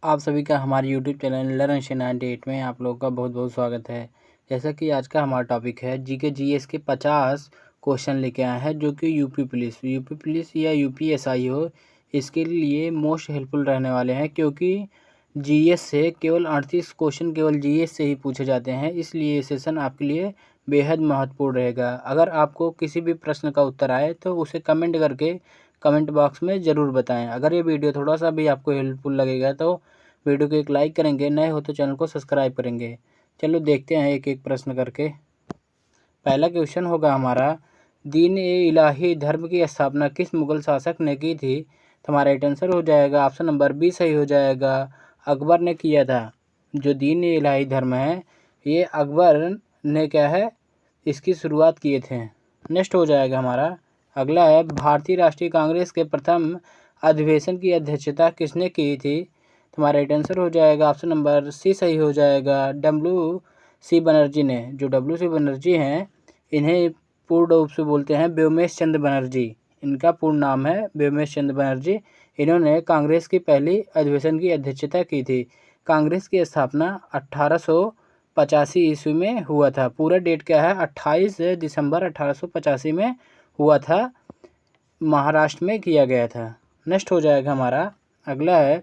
आप सभी का हमारे यूट्यूब चैनल लर्न 98 में आप लोगों का बहुत बहुत स्वागत है। जैसा कि आज का हमारा टॉपिक है जीके जीएस के 50 क्वेश्चन लेके आए हैं, जो कि यूपी पुलिस या यूपीएसआई हो, इसके लिए मोस्ट हेल्पफुल रहने वाले हैं, क्योंकि जीएस से केवल 38 क्वेश्चन केवल जीएस से ही पूछे जाते हैं। इसलिए ये सेशन आपके लिए बेहद महत्वपूर्ण रहेगा। अगर आपको किसी भी प्रश्न का उत्तर आए तो उसे कमेंट करके कमेंट बॉक्स में ज़रूर बताएं। अगर ये वीडियो थोड़ा सा भी आपको हेल्पफुल लगेगा तो वीडियो को एक लाइक करेंगे, नए हो तो चैनल को सब्सक्राइब करेंगे। चलो देखते हैं एक एक प्रश्न करके। पहला क्वेश्चन होगा हमारा, दीन ए इलाही धर्म की स्थापना किस मुगल शासक ने की थी? तो हमारा राइट आंसर हो जाएगा ऑप्शन नंबर बी सही हो जाएगा, अकबर ने किया था। जो दीन ए इलाही धर्म है ये अकबर ने क्या है इसकी शुरुआत किए थे। नेक्स्ट हो जाएगा हमारा अगला है, भारतीय राष्ट्रीय कांग्रेस के प्रथम अधिवेशन की अध्यक्षता किसने की थी? तुम्हारा राइट आंसर हो जाएगा ऑप्शन नंबर सी सही हो जाएगा, डब्ल्यू.सी. बनर्जी ने। जो डब्ल्यू.सी. बनर्जी हैं इन्हें पूर्ण रूप से बोलते हैं व्योमेश चंद्र बनर्जी। इनका पूर्ण नाम है व्योमेश चंद्र बनर्जी। इन्होंने कांग्रेस की पहली अधिवेशन की अध्यक्षता की थी। कांग्रेस की स्थापना 1885 ईस्वी में हुआ था। पूरा डेट क्या है? 28 दिसंबर 1885 में हुआ था, महाराष्ट्र में किया गया था। नेक्स्ट हो जाएगा हमारा अगला है,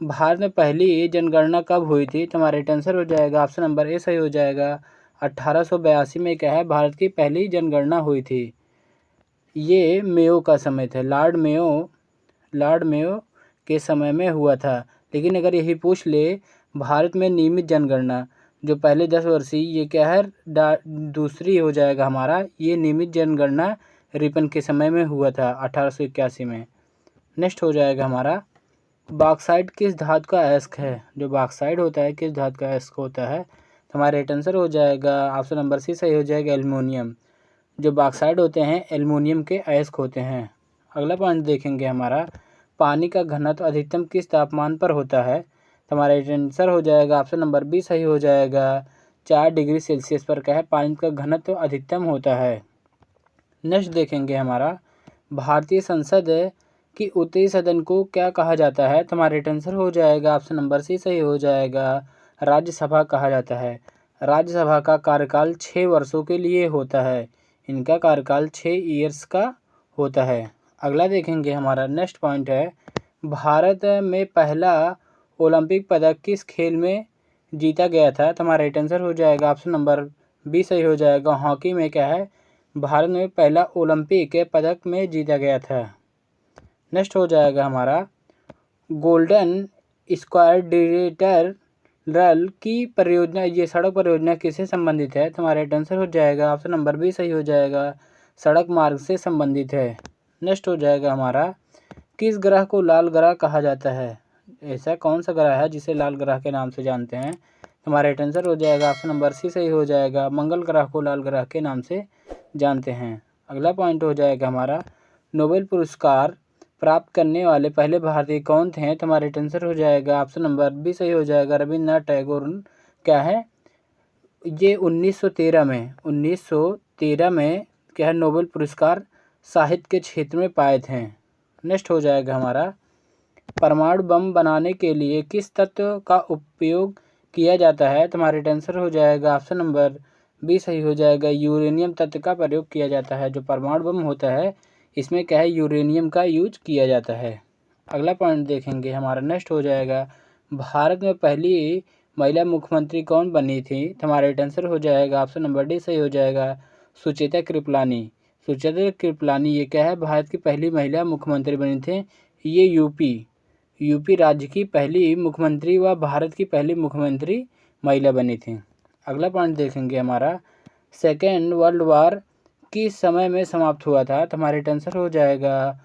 भारत में पहली जनगणना कब हुई थी? तो हमारा राइट आंसर हो जाएगा ऑप्शन नंबर ए सही हो जाएगा, 1882 में क्या है भारत की पहली जनगणना हुई थी। ये मेयो का समय था, लॉर्ड मेयो के समय में हुआ था। लेकिन अगर यही पूछ ले भारत में नियमित जनगणना जो पहले 10 वर्षीय, ये क्या है दूसरी हो जाएगा हमारा। ये नियमित जनगणना रिपन के समय में हुआ था 1881 में। नेक्स्ट हो जाएगा हमारा, बॉक्साइट किस धातु का अयस्क है? जो बॉक्साइट होता है किस धातु का अयस्क होता है? तो हमारा राइट आंसर हो जाएगा ऑप्शन नंबर सी सही हो जाएगा, एल्युमिनियम। जो बॉक्साइट होते हैं एल्युमिनियम के अयस्क होते हैं। अगला पॉइंट देखेंगे हमारा, पानी का घनत्व अधिकतम किस तापमान पर होता है? तो हमारा राइट आंसर हो जाएगा ऑप्शन नंबर बी सही हो जाएगा, 4 डिग्री सेल्सियस पर क्या है पानी का घनत्व अधिकतम होता है। नेक्स्ट देखेंगे हमारा, भारतीय संसद कि उत्तरी सदन को क्या कहा जाता है? तो हमारा राइट आंसर हो जाएगा ऑप्शन नंबर सी सही हो जाएगा, राज्यसभा कहा जाता है। राज्यसभा का कार्यकाल 6 वर्षों के लिए होता है। इनका कार्यकाल 6 ईयर्स का होता है। अगला देखेंगे हमारा नेक्स्ट पॉइंट है, भारत में पहला ओलंपिक पदक किस खेल में जीता गया था? तो हमारा राइट आंसर हो जाएगा ऑप्शन नंबर बी सही हो जाएगा, हॉकी में क्या है भारत में पहला ओलंपिक पदक में जीता गया था। नेक्स्ट हो जाएगा हमारा, गोल्डन स्क्वाड्रिलेटरल की परियोजना, ये सड़क परियोजना किससे संबंधित है? तो हमारा राइट आंसर हो जाएगा ऑप्शन नंबर बी सही हो जाएगा, सड़क मार्ग से संबंधित है। नेक्स्ट हो जाएगा हमारा, किस ग्रह को लाल ग्रह कहा जाता है? ऐसा कौन सा ग्रह है जिसे लाल ग्रह के नाम से जानते हैं? तो हमारा राइट आंसर हो जाएगा ऑप्शन नंबर सी सही हो जाएगा, मंगल ग्रह को लाल ग्रह के नाम से जानते हैं। अगला पॉइंट हो जाएगा हमारा, नोबेल पुरस्कार प्राप्त करने वाले पहले भारतीय कौन थे? तो हमारा राइट आंसर हो जाएगा ऑप्शन नंबर बी सही हो जाएगा, रविन्द्रनाथ टैगोर। क्या है ये 1913 में क्या है नोबेल पुरस्कार साहित्य के क्षेत्र में पाए थे। नेक्स्ट हो जाएगा हमारा, परमाणु बम बनाने के लिए किस तत्व का उपयोग किया जाता है? तो हमारा राइट आंसर हो जाएगा ऑप्शन नंबर बी सही हो जाएगा, यूरेनियम तत्व का प्रयोग किया जाता है। जो परमाणु बम होता है इसमें क्या है यूरेनियम का यूज किया जाता है। अगला पॉइंट देखेंगे हमारा नेक्स्ट हो जाएगा, भारत में पहली महिला मुख्यमंत्री कौन बनी थी? तो हमारा राइट आंसर हो जाएगा ऑप्शन नंबर डी सही हो जाएगा, सुचेता कृपलानी। सुचेता कृपलानी ये क्या है भारत की पहली महिला मुख्यमंत्री बनी थी। ये यूपी राज्य की पहली मुख्यमंत्री व भारत की पहली मुख्यमंत्री महिला बनी थी। अगला पॉइंट देखेंगे हमारा, सेकेंड वर्ल्ड वार किस समय में समाप्त हुआ था? तो हमारा राइट आंसर हो जाएगा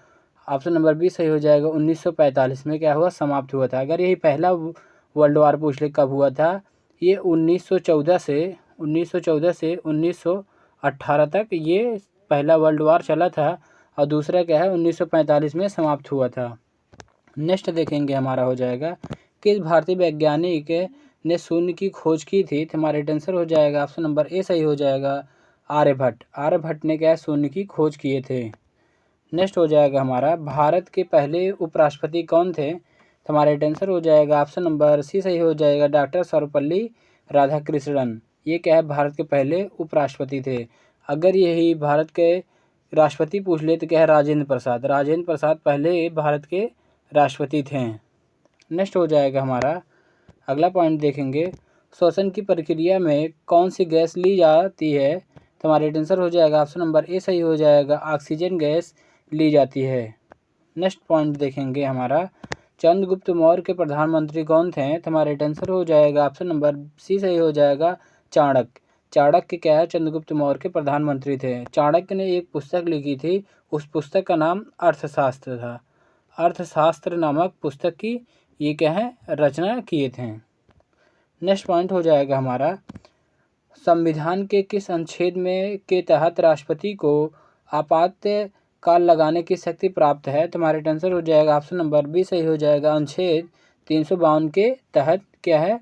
ऑप्शन नंबर बी सही हो जाएगा, 1945 में क्या हुआ समाप्त हुआ था। अगर यही पहला वर्ल्ड वार पूछ ले कब हुआ था, ये 1914 से 1918 तक ये पहला वर्ल्ड वार चला था, और दूसरा क्या है 1945 में समाप्त हुआ था। नेक्स्ट देखेंगे हमारा हो जाएगा, किस भारतीय वैज्ञानिक ने शून्य की खोज की थी? तो हमारा राइट आंसर हो जाएगा ऑप्शन नंबर ए सही हो जाएगा, आर्यभट्ट ने क्या शून्य की खोज किए थे। नेक्स्ट हो जाएगा हमारा, भारत के पहले उपराष्ट्रपति कौन थे? तो हमारा आंसर हो जाएगा ऑप्शन नंबर सी सही हो जाएगा, डॉक्टर सर्वपल्ली राधाकृष्णन। ये क्या है, भारत के पहले उपराष्ट्रपति थे। अगर यही भारत के राष्ट्रपति पूछ ले तो क्या है, राजेंद्र प्रसाद। राजेंद्र प्रसाद पहले भारत के राष्ट्रपति थे। नेक्स्ट हो जाएगा हमारा अगला पॉइंट देखेंगे, श्वसन की प्रक्रिया में कौन सी गैस ली जाती है। तो हमारा आंसर हो जाएगा ऑप्शन नंबर ए सही हो जाएगा, ऑक्सीजन गैस ली जाती है। नेक्स्ट पॉइंट देखेंगे हमारा, चंद्रगुप्त मौर्य के प्रधानमंत्री कौन थे। तो हमारा आंसर हो जाएगा ऑप्शन नंबर सी सही हो जाएगा, चाणक्य। चाणक्य क्या है, चंद्रगुप्त मौर्य के प्रधानमंत्री थे। चाणक्य ने एक पुस्तक लिखी थी, उस पुस्तक का नाम अर्थशास्त्र था। अर्थशास्त्र नामक पुस्तक की ये क्या है, रचना किए थे। नेक्स्ट पॉइंट हो जाएगा हमारा, संविधान के किस अनुच्छेद में के तहत राष्ट्रपति को आपातकाल लगाने की शक्ति प्राप्त है। तो हमारे आंसर हो जाएगा ऑप्शन नंबर बी सही हो जाएगा, अनुच्छेद 352 के तहत क्या है,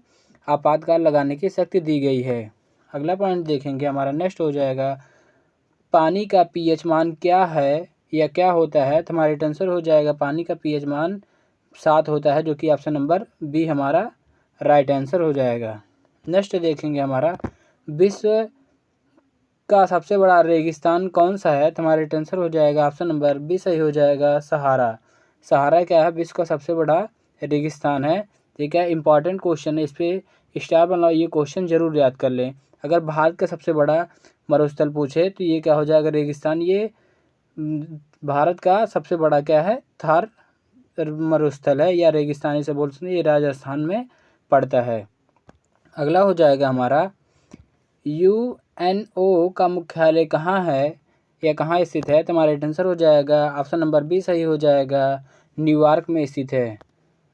आपातकाल लगाने की शक्ति दी गई है। अगला पॉइंट देखेंगे हमारा, नेक्स्ट हो जाएगा, पानी का पीएच मान क्या है या क्या होता है। तो हमारे आंसर हो जाएगा, पानी का पीएच मान 7 होता है, जो कि ऑप्शन नंबर बी हमारा राइट आंसर हो जाएगा। नेक्स्ट देखेंगे हमारा, विश्व का सबसे बड़ा रेगिस्तान कौन सा है। तो हमारे आंसर हो जाएगा ऑप्शन नंबर बी सही हो जाएगा, सहारा। सहारा क्या है, विश्व का सबसे बड़ा रेगिस्तान है। ठीक है, इंपॉर्टेंट क्वेश्चन है, इस पर स्टार बनाओ, ये क्वेश्चन जरूर याद कर लें। अगर भारत का सबसे बड़ा मरुस्थल पूछे तो ये क्या हो जाएगा, रेगिस्तान। ये भारत का सबसे बड़ा क्या है, थार मरुस्थल है या रेगिस्तानी से बोल सकते हैं, ये राजस्थान में पड़ता है। अगला हो जाएगा हमारा, यूएनओ का मुख्यालय कहाँ है या कहाँ स्थित है। तो हमारा आंसर हो जाएगा ऑप्शन नंबर बी सही हो जाएगा, न्यूयॉर्क में स्थित है।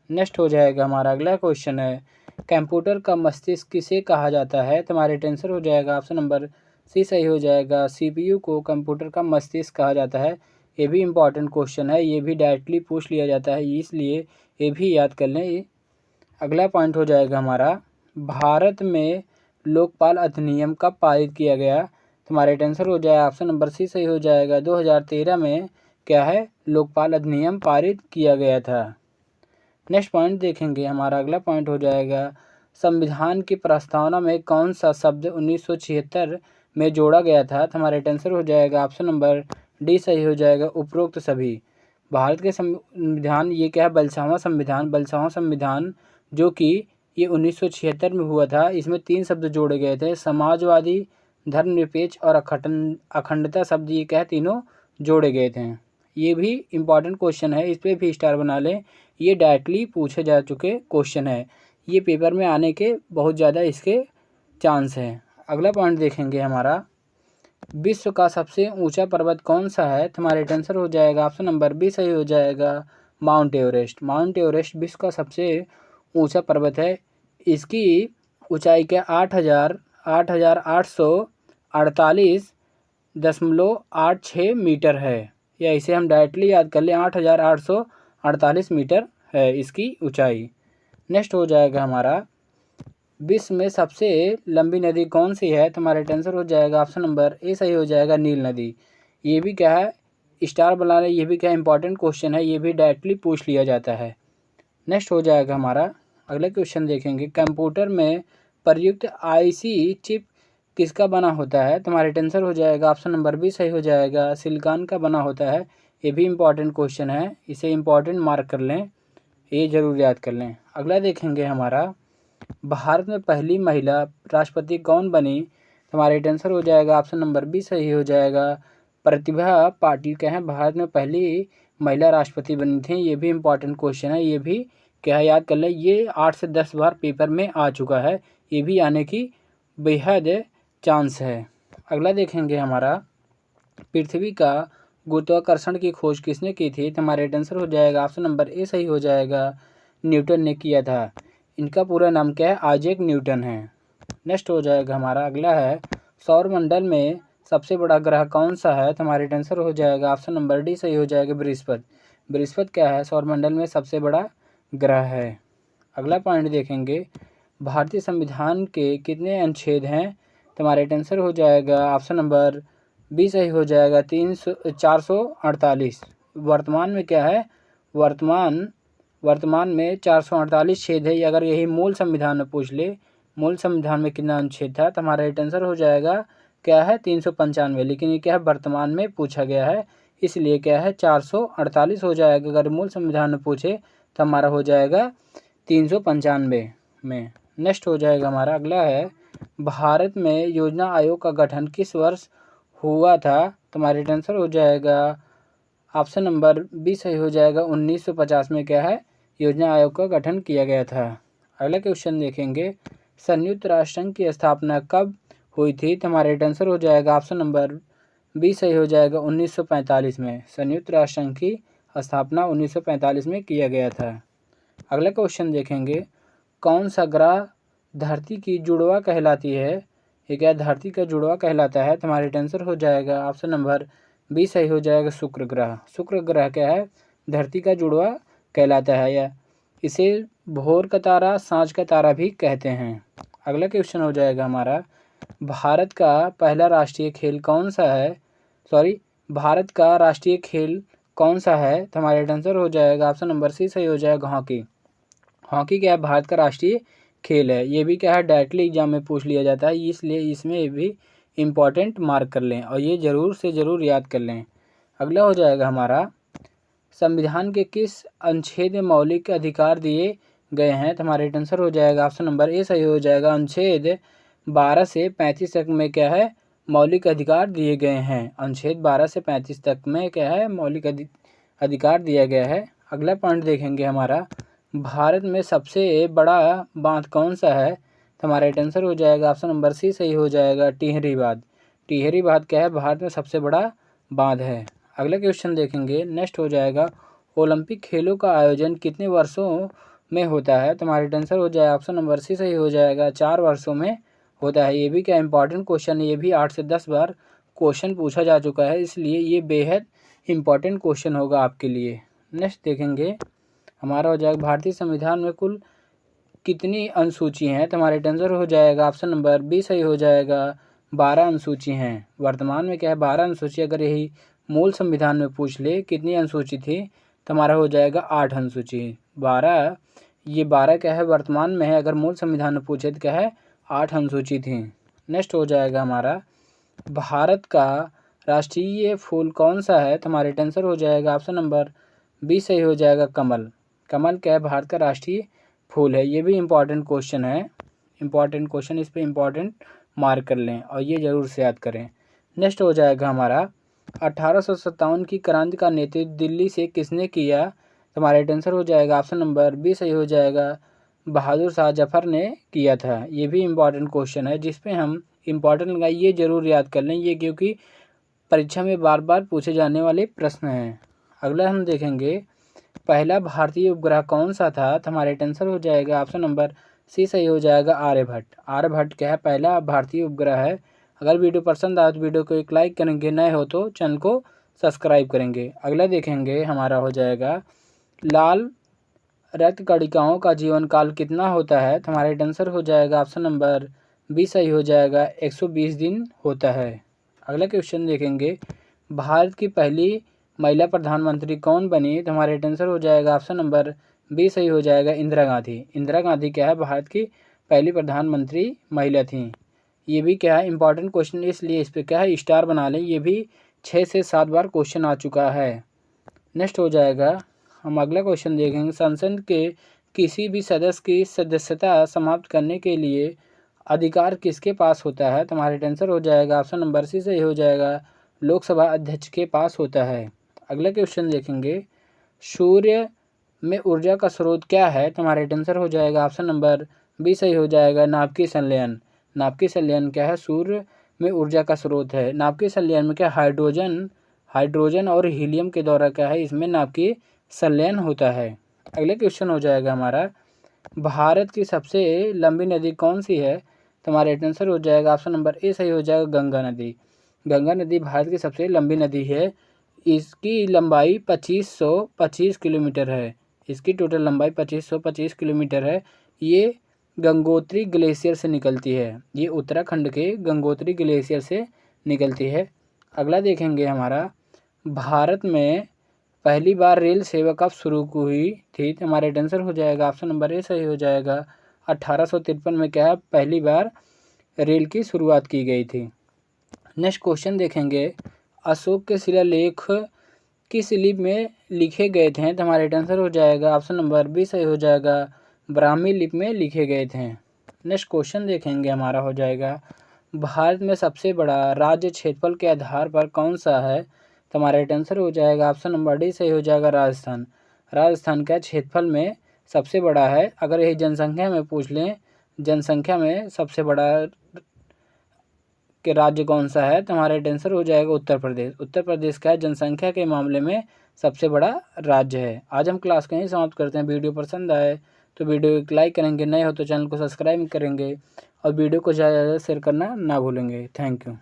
नेक्स्ट हो जाएगा हमारा अगला क्वेश्चन है, कंप्यूटर का मस्तिष्क किसे कहा जाता है। तो हमारा आंसर हो जाएगा ऑप्शन नंबर सी सही हो जाएगा, सीपीयू को कंप्यूटर का मस्तिष्क कहा जाता है। ये भी इम्पॉर्टेंट क्वेश्चन है, ये भी डायरेक्टली पूछ लिया जाता है, इसलिए ये भी याद कर लें। अगला पॉइंट हो जाएगा हमारा, भारत में लोकपाल अधिनियम कब पारित किया गया। तो हमारा आंसर हो जाएगा ऑप्शन नंबर सी सही हो जाएगा, 2013 में क्या है, लोकपाल अधिनियम पारित किया गया था। नेक्स्ट पॉइंट देखेंगे हमारा अगला पॉइंट हो जाएगा, संविधान की प्रस्तावना में कौन सा शब्द 1976 में जोड़ा गया था। तो हमारा आंसर हो जाएगा ऑप्शन नंबर डी सही हो जाएगा, उपरोक्त सभी। भारत के संविधान ये क्या है, बलसावा संविधान। बलसावा संविधान जो कि ये 1976 में हुआ था, इसमें 3 शब्द जोड़े गए थे, समाजवादी, धर्मनिरपेक्ष और अखंडता शब्द ये क्या है, तीनों जोड़े गए थे। ये भी इम्पॉर्टेंट क्वेश्चन है, इस पर भी स्टार बना लें, ये डायरेक्टली पूछे जा चुके क्वेश्चन है, ये पेपर में आने के बहुत ज़्यादा इसके चांस हैं। अगला पॉइंट देखेंगे हमारा, विश्व का सबसे ऊंचा पर्वत कौन सा है। तो हमारा आंसर हो जाएगा ऑप्शन नंबर बी सही हो जाएगा, माउंट एवरेस्ट। माउंट एवरेस्ट विश्व का सबसे ऊंचा पर्वत है। इसकी ऊंचाई क्या 8,848.86 मीटर है, या इसे हम डायरेक्टली याद कर लें, 8,848 मीटर है इसकी ऊंचाई। नेक्स्ट हो जाएगा हमारा, विश्व में सबसे लंबी नदी कौन सी है। तो हमारा आंसर हो जाएगा ऑप्शन नंबर ए सही हो जाएगा, नील नदी। ये भी क्या है, स्टार बना ले, ये भी क्या इंपॉर्टेंट क्वेश्चन है, ये भी डायरेक्टली पूछ लिया जाता है। नेक्स्ट हो जाएगा हमारा अगला क्वेश्चन देखेंगे, कंप्यूटर में प्रयुक्त आईसी चिप किसका बना होता है। तो हमारा आंसर हो जाएगा ऑप्शन नंबर बी सही हो जाएगा, सिलिकॉन का बना होता है। ये भी इम्पॉर्टेंट क्वेश्चन है, इसे इम्पॉर्टेंट मार्क कर लें, ये ज़रूर याद कर लें। अगला देखेंगे हमारा, भारत में पहली महिला राष्ट्रपति कौन बनी। तो हमारा आंसर हो जाएगा ऑप्शन नंबर बी सही हो जाएगा, प्रतिभा पाटिल क्या है, भारत में पहली महिला राष्ट्रपति बनी थी। ये भी इम्पॉर्टेंट क्वेश्चन है, ये भी क्या है, याद कर ले, ये 8 से 10 बार पेपर में आ चुका है, ये भी आने की बेहद चांस है। अगला देखेंगे हमारा, पृथ्वी का गुरुत्वाकर्षण की खोज किसने की थी। तो हमारा आंसर हो जाएगा ऑप्शन नंबर ए सही हो जाएगा, न्यूटन ने किया था। इनका पूरा नाम क्या है, आइजैक न्यूटन है। नेक्स्ट हो जाएगा हमारा अगला है, सौरमंडल में सबसे बड़ा ग्रह कौन सा है। तो हमारा आंसर हो जाएगा ऑप्शन नंबर डी सही हो जाएगा, बृहस्पति। बृहस्पति क्या है, सौरमंडल में सबसे बड़ा ग्रह है। अगला पॉइंट देखेंगे, भारतीय संविधान के कितने अनुच्छेद हैं। तो हमारा आंसर हो जाएगा ऑप्शन नंबर बी सही हो जाएगा, 448। वर्तमान में क्या है, वर्तमान में 448 छेद है। अगर यही मूल संविधान में पूछ ले, मूल संविधान में कितना अनुच्छेद था, तो हमारा राइट आंसर हो जाएगा क्या है 395। लेकिन ये क्या है वर्तमान में पूछा गया है, इसलिए क्या है 448 हो जाएगा। अगर मूल संविधान में पूछे तो हमारा हो जाएगा 395 में। नेक्स्ट हो जाएगा हमारा अगला है, भारत में योजना आयोग का गठन किस वर्ष हुआ था, तो हमारा राइट आंसर हो जाएगा ऑप्शन नंबर बी सही हो जाएगा 1950 में क्या है योजना आयोग का गठन किया गया था। अगला क्वेश्चन देखेंगे, संयुक्त राष्ट्र संघ की स्थापना कब हुई थी, तो हमारा राइट आंसर हो जाएगा ऑप्शन नंबर बी सही हो जाएगा 1945 में। संयुक्त राष्ट्र संघ की स्थापना 1945 में किया गया था। अगला क्वेश्चन देखेंगे, कौन सा ग्रह धरती की जुड़वा कहलाती है, ये क्या धरती का जुड़वा कहलाता है, तो हमारा राइट आंसर हो जाएगा ऑप्शन नंबर बी सही हो जाएगा शुक्र ग्रह। शुक्र ग्रह क्या है धरती का जुड़वा कहलाता है, या इसे भोर का तारा सांझ का तारा भी कहते हैं। अगला क्वेश्चन हो जाएगा हमारा, भारत का पहला राष्ट्रीय खेल कौन सा है, भारत का राष्ट्रीय खेल कौन सा है, तो हमारा राइट आंसर हो जाएगा ऑप्शन नंबर सी सही हो जाएगा हॉकी। हॉकी क्या है भारत का राष्ट्रीय खेल है। ये भी क्या है डायरेक्टली एग्जाम में पूछ लिया जाता है, इसलिए इसमें भी इम्पॉर्टेंट मार्क कर लें और ये ज़रूर से ज़रूर याद कर लें। अगला हो जाएगा हमारा, संविधान के किस अनुच्छेद में मौलिक अधिकार दिए गए हैं, तो हमारा राइट आंसर हो जाएगा ऑप्शन नंबर ए सही हो जाएगा अनुच्छेद 12 से 35 तक में क्या है मौलिक अधिकार दिए गए हैं। अनुच्छेद 12 से 35 तक में क्या है मौलिक अधिकार दिया गया है। अगला पॉइंट देखेंगे हमारा, भारत में सबसे बड़ा बांध कौन सा है, तो हमारा राइट आंसर हो जाएगा ऑप्शन नंबर सी सही हो जाएगा टिहरी बांध। टिहरी बांध क्या है भारत में सबसे बड़ा बांध है। अगला क्वेश्चन देखेंगे, नेक्स्ट हो जाएगा, ओलंपिक खेलों का आयोजन कितने वर्षों में होता है, तो हमारा राइट आंसर हो जाएगा ऑप्शन नंबर सी सही हो जाएगा 4 वर्षों में होता है। ये भी क्या इंपॉर्टेंट क्वेश्चन है, ये भी 8 से 10 बार क्वेश्चन पूछा जा चुका है, इसलिए ये बेहद इंपॉर्टेंट क्वेश्चन होगा आपके लिए। नेक्स्ट देखेंगे हमारा हो जाएगा, भारतीय संविधान में कुल कितनी अनुसूची हैं, तो हमारा राइट आंसर हो जाएगा ऑप्शन नंबर बी सही हो जाएगा 12 अनुसूची हैं। वर्तमान में क्या है 12 अनुसूची। अगर यही मूल संविधान में पूछ ले कितनी अनुसूची थी, तो हमारा हो जाएगा 8 अनुसूची। 12 ये 12 क्या है वर्तमान में है, अगर मूल संविधान में पूछे तो क्या है 8 अनुसूची थी। नेक्स्ट हो जाएगा हमारा, भारत का राष्ट्रीय फूल कौन सा है, तो हमारा राइट आंसर हो जाएगा ऑप्शन नंबर बी सही हो जाएगा कमल। कमल क्या है भारत का राष्ट्रीय फूल है। ये भी इम्पॉर्टेंट क्वेश्चन है, इम्पॉर्टेंट क्वेश्चन, इस पे इम्पॉर्टेंट मार्क कर लें और ये ज़रूर से याद करें। नेक्स्ट हो जाएगा हमारा, 1857 की क्रांति का नेतृत्व दिल्ली से किसने किया, तो हमारा राइट आंसर हो जाएगा ऑप्शन नंबर बी सही हो जाएगा बहादुर शाह जफर ने किया था। ये भी इम्पॉर्टेंट क्वेश्चन है, जिस पे हम इम्पॉर्टेंट लगाए ये ज़रूर याद कर लें, ये क्योंकि परीक्षा में बार बार पूछे जाने वाले प्रश्न हैं। अगला हम देखेंगे, पहला भारतीय उपग्रह कौन सा था, तो हमारा राइट आंसर हो जाएगा ऑप्शन नंबर सी सही हो जाएगा आर्यभट्ट। आर्यभट्ट क्या है पहला भारतीय उपग्रह है। अगर वीडियो पसंद आए तो वीडियो को एक लाइक करेंगे, नए हो तो चैनल को सब्सक्राइब करेंगे। अगला देखेंगे हमारा हो जाएगा, लाल रक्त कणिकाओं का जीवन काल कितना होता है, तो हमारा राइट आंसर हो जाएगा ऑप्शन नंबर बी सही हो जाएगा 120 दिन होता है। अगला क्वेश्चन देखेंगे, भारत की पहली महिला प्रधानमंत्री कौन बनी, तो हमारा राइट आंसर हो जाएगा ऑप्शन नंबर बी सही हो जाएगा इंदिरा गांधी। इंदिरा गांधी क्या है भारत की पहली प्रधानमंत्री महिला थी। ये भी क्या है इंपॉर्टेंट क्वेश्चन, इसलिए इस पर क्या है स्टार बना लें, ये भी 6 से 7 बार क्वेश्चन आ चुका है। नेक्स्ट हो जाएगा, हम अगला क्वेश्चन देखेंगे, संसद के किसी भी सदस्य की सदस्यता समाप्त करने के लिए अधिकार किसके पास होता है, तो हमारा राइट आंसर हो जाएगा ऑप्शन नंबर सी सही हो जाएगा लोकसभा अध्यक्ष के पास होता है। अगला क्वेश्चन देखेंगे, सूर्य में ऊर्जा का स्रोत क्या है, तो हमारा राइट आंसर हो जाएगा ऑप्शन नंबर बी सही हो जाएगा नाभिकीय संलयन। नाभिकीय संलयन क्या है सूर्य में ऊर्जा का स्रोत है। नाभिकीय संलयन में क्या हाइड्रोजन और हीलियम के द्वारा क्या है इसमें नाभिकीय संलयन होता है। अगला क्वेश्चन हो जाएगा हमारा, भारत की सबसे लंबी नदी कौन सी है, तो हमारा राइट आंसर हो जाएगा ऑप्शन नंबर ए सही हो जाएगा गंगा नदी। गंगा नदी भारत की सबसे लंबी नदी है। इसकी लंबाई 2525 किलोमीटर है। इसकी टोटल लंबाई 2525 किलोमीटर है। ये गंगोत्री ग्लेशियर से निकलती है। ये उत्तराखंड के गंगोत्री ग्लेशियर से निकलती है। अगला देखेंगे हमारा, भारत में पहली बार रेल सेवा कब शुरू हुई थी? तो हमारा आंसर हो जाएगा ऑप्शन नंबर ए सही हो जाएगा। 1853 में क्या है, पहली बार रेल की शुरुआत की गई थी। नेक्स्ट क्वेश्चन देखेंगे, अशोक के शिलालेख किस लिपि में लिखे गए थे? तो हमारा आंसर हो जाएगा ऑप्शन नंबर बी सही हो जाएगा, ब्राह्मी लिपि में लिखे गए थे। नेक्स्ट क्वेश्चन देखेंगे, हमारा हो जाएगा, भारत में सबसे बड़ा राज्य क्षेत्रफल के आधार पर कौन सा है? तो हमारा आंसर हो जाएगा ऑप्शन नंबर डी सही हो जाएगा, राजस्थान। राजस्थान का क्षेत्रफल में सबसे बड़ा है। अगर यही जनसंख्या में पूछ लें, जनसंख्या में सबसे बड़ा के राज्य कौन सा है? तो हमारा आंसर हो जाएगा उत्तर प्रदेश। उत्तर प्रदेश का जनसंख्या के मामले में सबसे बड़ा राज्य है। आज हम क्लास को यहीं समाप्त करते हैं। वीडियो पसंद आए तो वीडियो को लाइक करेंगे, नए हो तो चैनल को सब्सक्राइब करेंगे और वीडियो को ज़्यादा से ज़्यादा शेयर करना ना भूलेंगे। Thank you.